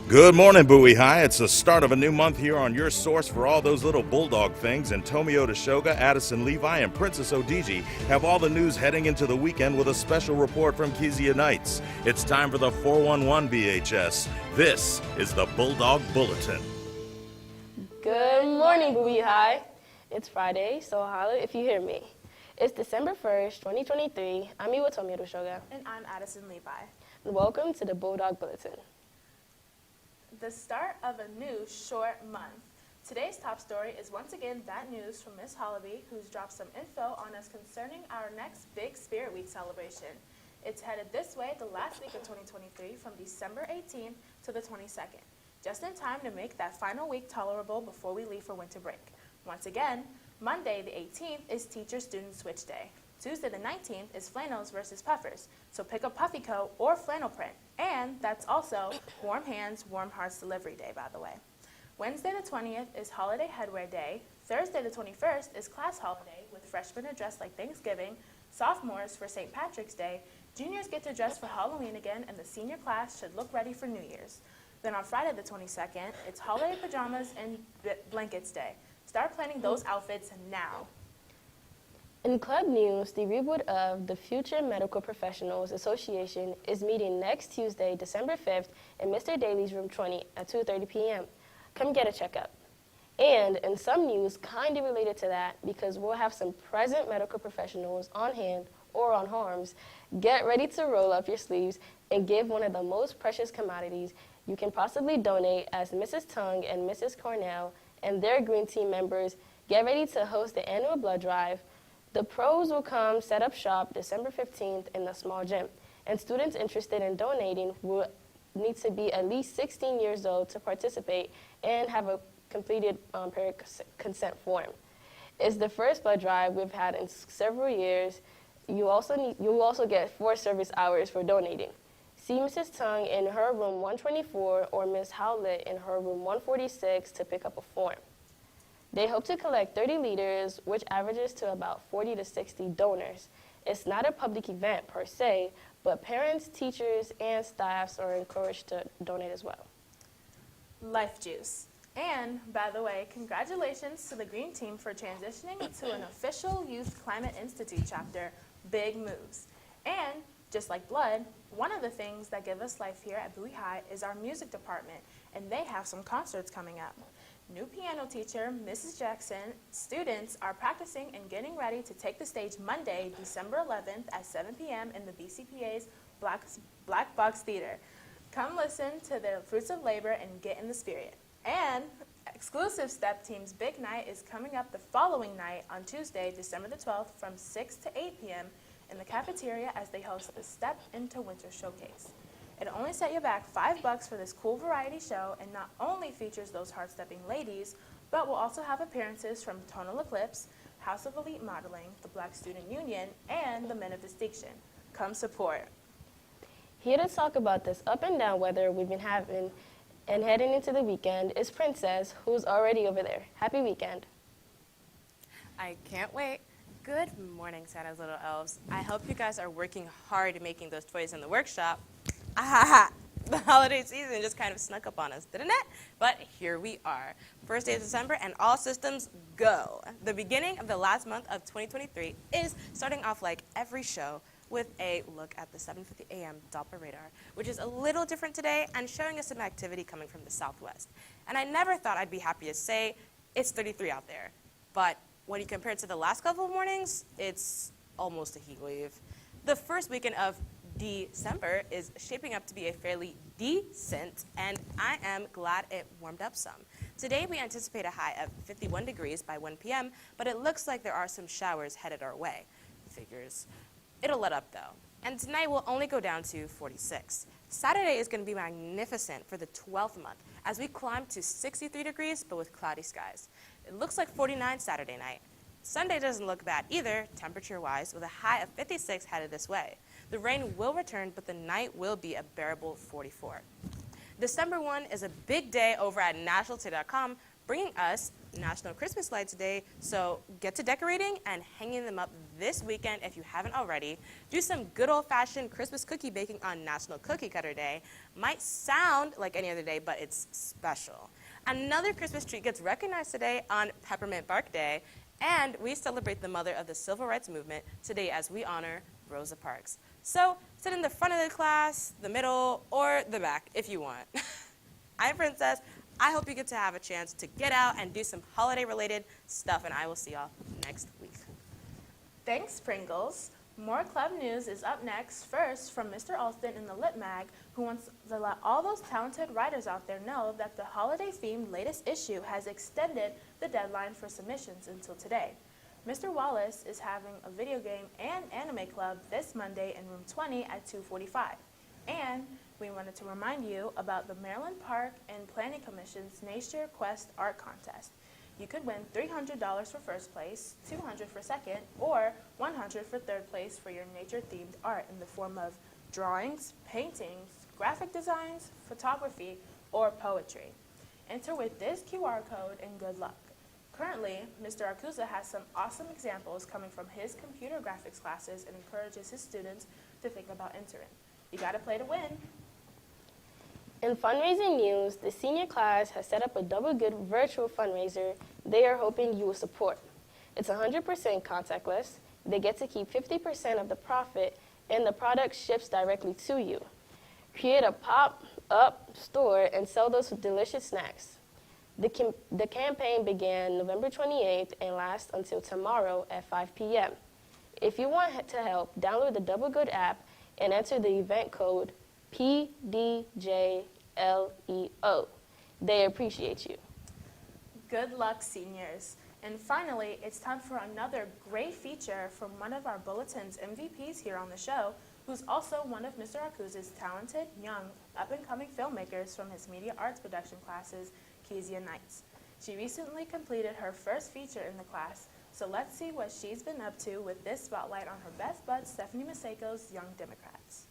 Good morning, Bowie High. It's the start of a new month here on your source for all those little bulldog things, and Tomi, Odusoga, Addison, Levi, and Princess Odigie have all the news heading into the weekend with a special report from Kezia Nights. It's time for the 411 BHS. This is the Bulldog Bulletin. Good morning, Bowie High. It's Friday, so holler if you hear me. It's December 1st, 2023. I'm here with Tomi, Odusoga. And I'm Addison, Levi. Welcome to the Bulldog Bulletin. The start of a new short month. Today's top story is once again that news from Miss Hollaby, who's dropped some info on us concerning our next big Spirit Week celebration. It's headed this way the last week of 2023 from December 18th to the 22nd, just in time to make that final week tolerable before we leave for winter break. Once again, Monday the 18th is Teacher-Student Switch Day. Tuesday the 19th is flannels versus puffers, so pick a puffy coat or flannel print. And that's also Warm Hands, Warm Hearts Delivery Day, by the way. Wednesday the 20th is Holiday Headwear Day. Thursday the 21st is Class Holiday, with freshmen are dressed like Thanksgiving, sophomores for St. Patrick's Day, juniors get to dress for Halloween again, and the senior class should look ready for New Year's. Then on Friday the 22nd, it's Holiday Pajamas and Blankets Day. Start planning those outfits now. In club news, the reboot of the Future Medical Professionals Association is meeting next Tuesday, December 5th, in Mr. Daly's room 20 at 2:30 p.m. Come get a checkup. And in some news kind of related to that, because we'll have some present medical professionals on hand or on harms, get ready to roll up your sleeves and give one of the most precious commodities you can possibly donate, as Mrs. Tung and Mrs. Cornell and their Green Team members get ready to host the annual blood drive. The pros will come set up shop December 15th in the small gym, and students interested in donating will need to be at least 16 years old to participate and have a completed parent consent form. It's the first blood drive we've had in several years. You will also get 4 service hours for donating. See Mrs. Tung in her room 124 or Ms. Howlett in her room 146 to pick up a form. They hope to collect 30 liters, which averages to about 40 to 60 donors. It's not a public event per se, but parents, teachers, and staffs are encouraged to donate as well. Life Juice. And, by the way, congratulations to the Green Team for transitioning to an official Youth Climate Institute chapter. Big moves. And, just like blood, one of the things that give us life here at Bowie High is our music department, and they have some concerts coming up. New piano teacher, Mrs. Jackson, students are practicing and getting ready to take the stage Monday, December 11th at 7 p.m. in the BCPA's Black Box Theater. Come listen to the fruits of labor and get in the spirit. And exclusive STEP Team's big night is coming up the following night on Tuesday, December the 12th from 6 to 8 p.m. in the cafeteria as they host the Step into Winter Showcase. It only set you back $5 for this cool variety show, and not only features those hard-stepping ladies, but will also have appearances from Tonal Eclipse, House of Elite Modeling, the Black Student Union, and the Men of Distinction. Come support. Here to talk about this up and down weather we've been having and heading into the weekend is Princess, who's already over there. Happy weekend. I can't wait. Good morning, Santa's little elves. I hope you guys are working hard making those toys in the workshop. The holiday season just kind of snuck up on us, didn't it? But here we are. First day of December and all systems go. The beginning of the last month of 2023 is starting off like every show with a look at the 7:50 a.m. Doppler radar, which is a little different today and showing us some activity coming from the southwest. And I never thought I'd be happy to say it's 33 out there. But when you compare it to the last couple of mornings, it's almost a heat wave. The first weekend of December is shaping up to be a fairly decent, and I am glad it warmed up some. Today we anticipate a high of 51 degrees by 1 p.m., but it looks like there are some showers headed our way. Figures. It'll let up though. And tonight will only go down to 46. Saturday is going to be magnificent for the 12th month as we climb to 63 degrees, but with cloudy skies. It looks like 49 Saturday night. Sunday doesn't look bad either, temperature-wise, with a high of 56 headed this way. The rain will return, but the night will be a bearable 44. December 1 is a big day over at nationaltoday.com, bringing us National Christmas Lights Day, so get to decorating and hanging them up this weekend if you haven't already. Do some good old-fashioned Christmas cookie baking on National Cookie Cutter Day. Might sound like any other day, but it's special. Another Christmas treat gets recognized today on Peppermint Bark Day, and we celebrate the mother of the civil rights movement today as we honor Rosa Parks. So sit in the front of the class, the middle, or the back if you want. I'm Princess. I hope you get to have a chance to get out and do some holiday-related stuff, and I will see y'all next week. Thanks, Pringles. More club news is up next, first from Mr. Alston in the Lit Mag, who wants to let all those talented writers out there know that the holiday-themed latest issue has extended the deadline for submissions until today. Mr. Wallace is having a video game and anime club this Monday in room 20 at 2:45. And we wanted to remind you about the Maryland Park and Planning Commission's Nature Quest Art Contest. You could win $300 for first place, $200 for second, or $100 for third place for your nature-themed art in the form of drawings, paintings, graphic designs, photography, or poetry. Enter with this QR code and good luck. Currently, Mr. Arcusa has some awesome examples coming from his computer graphics classes and encourages his students to think about entering. You gotta play to win. In fundraising news, the senior class has set up a Double Good virtual fundraiser they are hoping you will support. It's 100% contactless. They get to keep 50% of the profit, and the product ships directly to you. Create a pop-up store and sell those delicious snacks. The campaign began November 28th and lasts until tomorrow at 5 p.m. If you want to help, download the Double Good app and enter the event code PDJLEO. They appreciate you. Good luck, seniors. And finally, it's time for another great feature from one of our Bulletin's MVPs here on the show, who's also one of Mr. Arcusa's talented, young, up-and-coming filmmakers from his media arts production classes, Kezia Nights. She recently completed her first feature in the class, so let's see what she's been up to with this spotlight on her best bud, Stephanie Maseko's Young Democrats.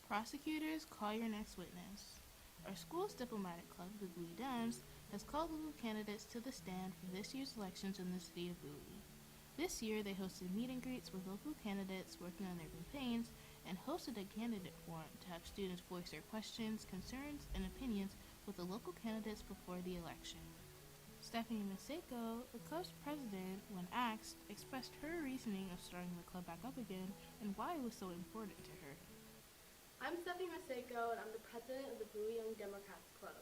Prosecutors, call your next witness. Our school's diplomatic club, the Bowie Dems, has called local candidates to the stand for this year's elections in the city of Bowie. This year, they hosted meet and greets with local candidates working on their campaigns and hosted a candidate forum to have students voice their questions, concerns, and opinions with the local candidates before the election. Stephanie Maseko, the club's president, when asked, expressed her reasoning of starting the club back up again and why it was so important to her. I'm Stephanie Maseko, and I'm the president of the Bowie Young Democrats Club.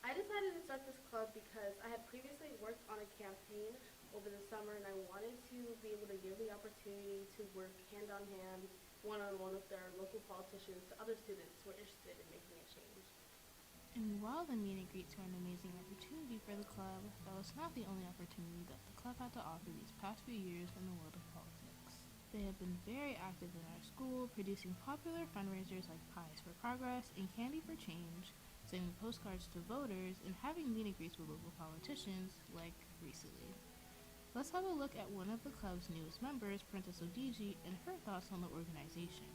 I decided to start this club because I had previously worked on a campaign over the summer, and I wanted to be able to give the opportunity to work hand-on-hand, one-on-one with our local politicians to other students who are interested in making a change. And while the meet and greets were an amazing opportunity for the club, that was not the only opportunity that the club had to offer these past few years in the world of politics. They have been very active in our school, producing popular fundraisers like Pies for Progress and Candy for Change, sending postcards to voters, and having meet and greets with local politicians, like recently. Let's have a look at one of the club's newest members, Princess Odigie, and her thoughts on the organization.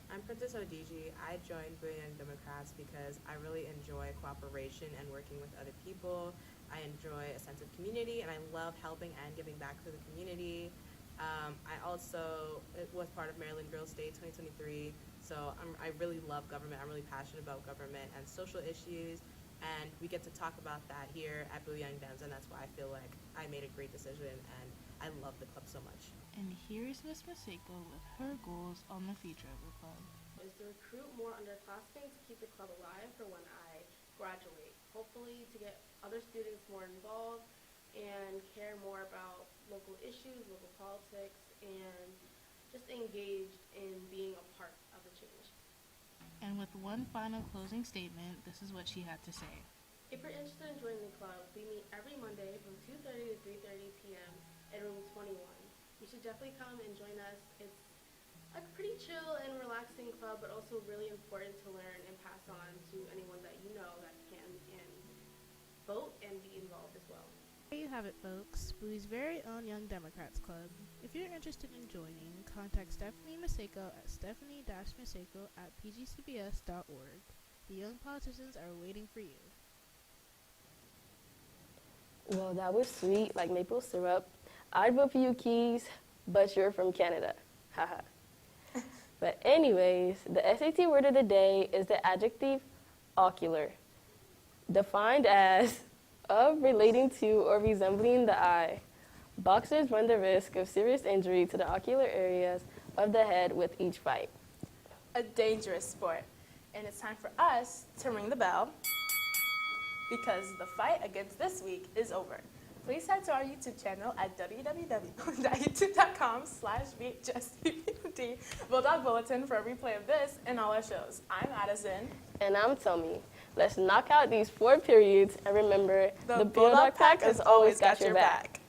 I'm Princess Odigie. I joined Bowie Young Democrats because I really enjoy cooperation and working with other people. I enjoy a sense of community, and I love helping and giving back to the community. I also was part of Maryland Girls Day 2023, so I really love government. I'm really passionate about government and social issues, and we get to talk about that here at Bowie Young Dems, and that's why I feel like I made a great decision, and I love the club so much. And here's Ms. Maseko with her goals on the future of the club. Is to recruit more underclassmen to keep the club alive for when I graduate. Hopefully to get other students more involved and care more about local issues, local politics, and just engaged in being a part of the change. And with one final closing statement, this is what she had to say. If you're interested in joining the club, we meet every Monday from 2:30 to 3:30 p.m. in room 21. You should definitely come and join us. It's a pretty chill and relaxing club, but also really important to learn and pass on to anyone that you know that can and vote and be involved as well. There you have it, folks. Bowie's very own Young Democrats Club. If you're interested in joining, contact Stephanie Maseko at stephanie-maseko@pgcbs.org. The young politicians are waiting for you. Well, that was sweet, like maple syrup. I'd vote for you, Keys, but you're from Canada. Haha. But anyways, the SAT word of the day is the adjective ocular, defined as of relating to or resembling the eye. Boxers run the risk of serious injury to the ocular areas of the head with each fight. A dangerous sport. And it's time for us to ring the bell because the fight against this week is over. Please head to our YouTube channel at www.youtube.com/BHSTVMD Bulldog Bulletin for a replay of this and all our shows. I'm Addison. And I'm Tomi. Let's knock out these 4 periods and remember The Bulldog Pack has always got your back.